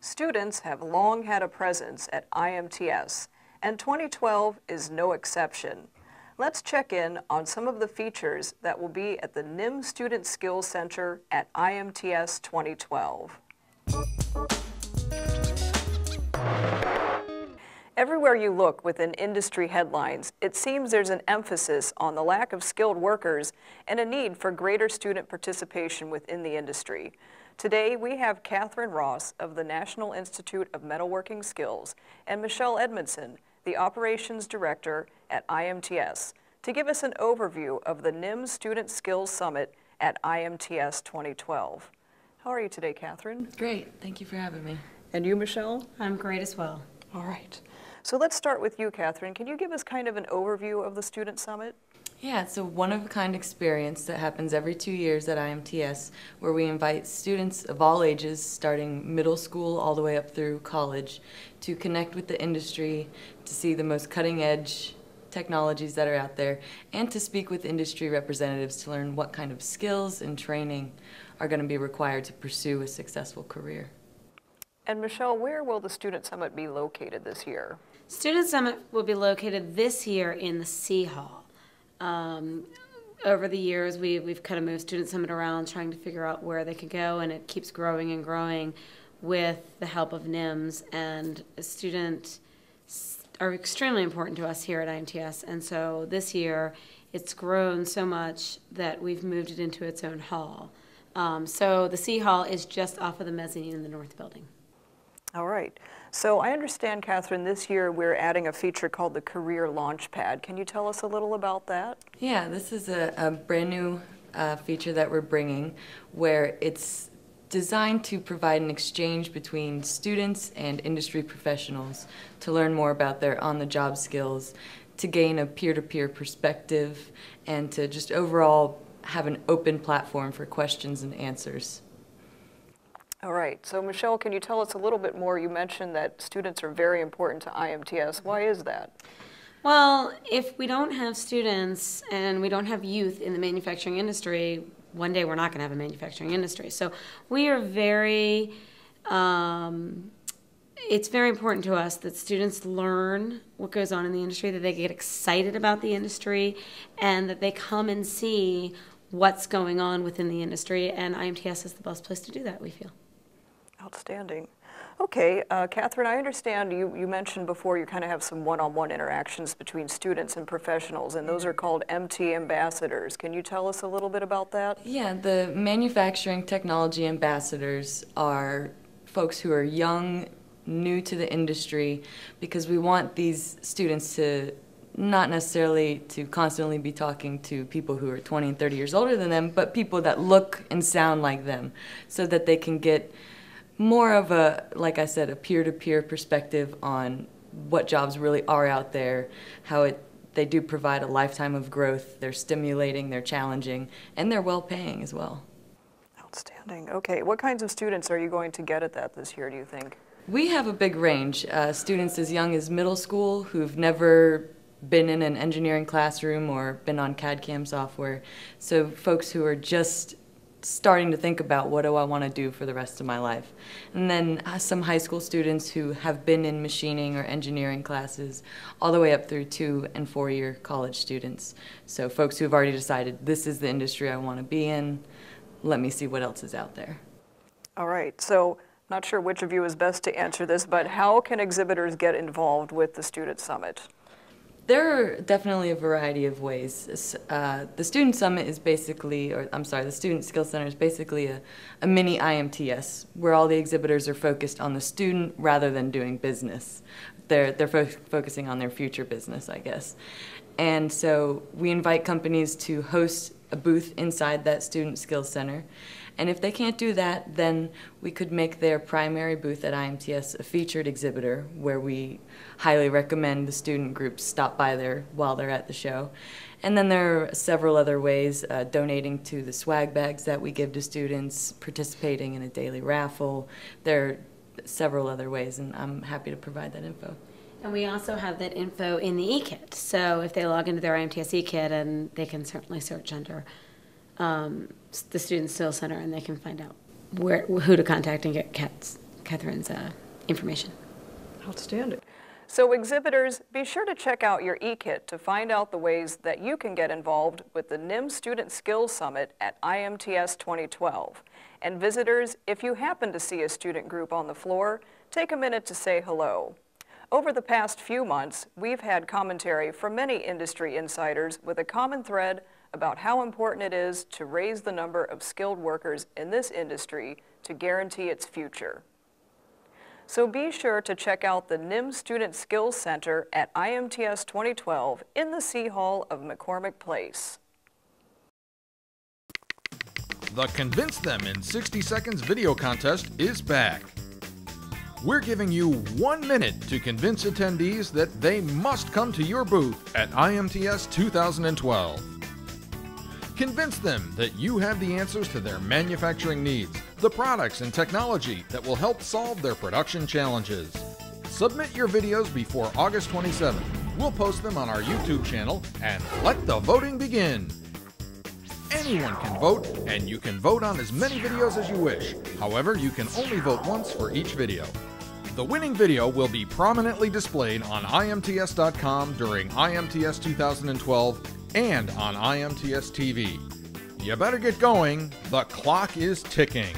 Students have long had a presence at IMTS, and 2012 is no exception. Let's check in on some of the features that will be at the NIMS Student Skills Center at IMTS 2012. Everywhere you look within industry headlines, it seems there's an emphasis on the lack of skilled workers and a need for greater student participation within the industry. Today, we have Catherine Ross of the National Institute of Metalworking Skills and Michelle Edmondson, the Operations Director at IMTS, to give us an overview of the NIMS Student Skills Summit at IMTS 2012. How are you today, Catherine? Great. Thank you for having me. And you, Michelle? I'm great as well. All right. So let's start with you, Catherine. Can you give us kind of an overview of the Student Summit? Yeah, it's a one-of-a-kind experience that happens every 2 years at IMTS, where we invite students of all ages, starting middle school all the way up through college, to connect with the industry, to see the most cutting-edge technologies that are out there, and to speak with industry representatives to learn what kind of skills and training are going to be required to pursue a successful career. And Michelle, where will the Student Summit be located this year? Student Summit will be located this year in the C Hall. Over the years, we've kind of moved Student Summit around, trying to figure out where they could go, and it keeps growing and growing with the help of NIMS. And students are extremely important to us here at IMTS, and so this year it's grown so much that we've moved it into its own hall. So the C Hall is just off of the mezzanine in the north building. All right. So I understand, Catherine, this year we're adding a feature called the Career Launchpad. Can you tell us a little about that? Yeah, this is a brand new feature that we're bringing, where it's designed to provide an exchange between students and industry professionals to learn more about their on-the-job skills, to gain a peer-to-peer perspective, and to just overall have an open platform for questions and answers. All right. So Michelle, can you tell us a little bit more? You mentioned that students are very important to IMTS. Why is that? Well, if we don't have students and we don't have youth in the manufacturing industry, one day we're not going to have a manufacturing industry. So we are it's very important to us that students learn what goes on in the industry, that they get excited about the industry, and that they come and see what's going on within the industry, and IMTS is the best place to do that, we feel. Outstanding. Okay, Catherine, I understand you mentioned before you kind of have some one-on-one interactions between students and professionals, and those are called MT ambassadors. Can you tell us a little bit about that? Yeah, the manufacturing technology ambassadors are folks who are young, new to the industry, because we want these students to not necessarily to constantly be talking to people who are 20 and 30 years older than them, but people that look and sound like them, so that they can get more of a, like I said, a peer-to-peer perspective on what jobs really are out there, how they do provide a lifetime of growth, they're stimulating, they're challenging, and they're well-paying as well. Outstanding. Okay, what kinds of students are you going to get at that this year, do you think? We have a big range. Students as young as middle school who've never been in an engineering classroom or been on CAD/CAM software. So folks who are just starting to think about, what do I want to do for the rest of my life? And then some high school students who have been in machining or engineering classes, all the way up through 2- and 4-year college students. So folks who have already decided, this is the industry I want to be in, let me see what else is out there. All right, so not sure which of you is best to answer this, but how can exhibitors get involved with the Student Summit? There are definitely a variety of ways. The Student Summit is basically, the Student Skills Center is basically a mini IMTS, where all the exhibitors are focused on the student rather than doing business. They're focusing on their future business, I guess. And so we invite companies to host a booth inside that Student Skills Center. And if they can't do that, then we could make their primary booth at IMTS a featured exhibitor, where we highly recommend the student groups stop by there while they're at the show. And then there are several other ways, donating to the swag bags that we give to students, participating in a daily raffle. There are several other ways, and I'm happy to provide that info. And we also have that info in the e-kit. So if they log into their IMTS e-kit, and they can certainly search under the Student Skills Center, and they can find out who to contact and get kits Catherine's information. Outstanding. So exhibitors, be sure to check out your e-kit to find out the ways that you can get involved with the NIMS Student Skills Summit at IMTS 2012. And visitors, if you happen to see a student group on the floor, take a minute to say hello. Over the past few months, we've had commentary from many industry insiders with a common thread about how important it is to raise the number of skilled workers in this industry to guarantee its future. So be sure to check out the NIMS Student Skills Center at IMTS 2012 in the C Hall of McCormick Place. The Convince Them in 60 Seconds video contest is back. We're giving you 1 minute to convince attendees that they must come to your booth at IMTS 2012. Convince them that you have the answers to their manufacturing needs, the products and technology that will help solve their production challenges. Submit your videos before August 27th. We'll post them on our YouTube channel and let the voting begin. Anyone can vote, and you can vote on as many videos as you wish. However, you can only vote once for each video. The winning video will be prominently displayed on IMTS.com during IMTS 2012 and on IMTSTV. You better get going, the clock is ticking.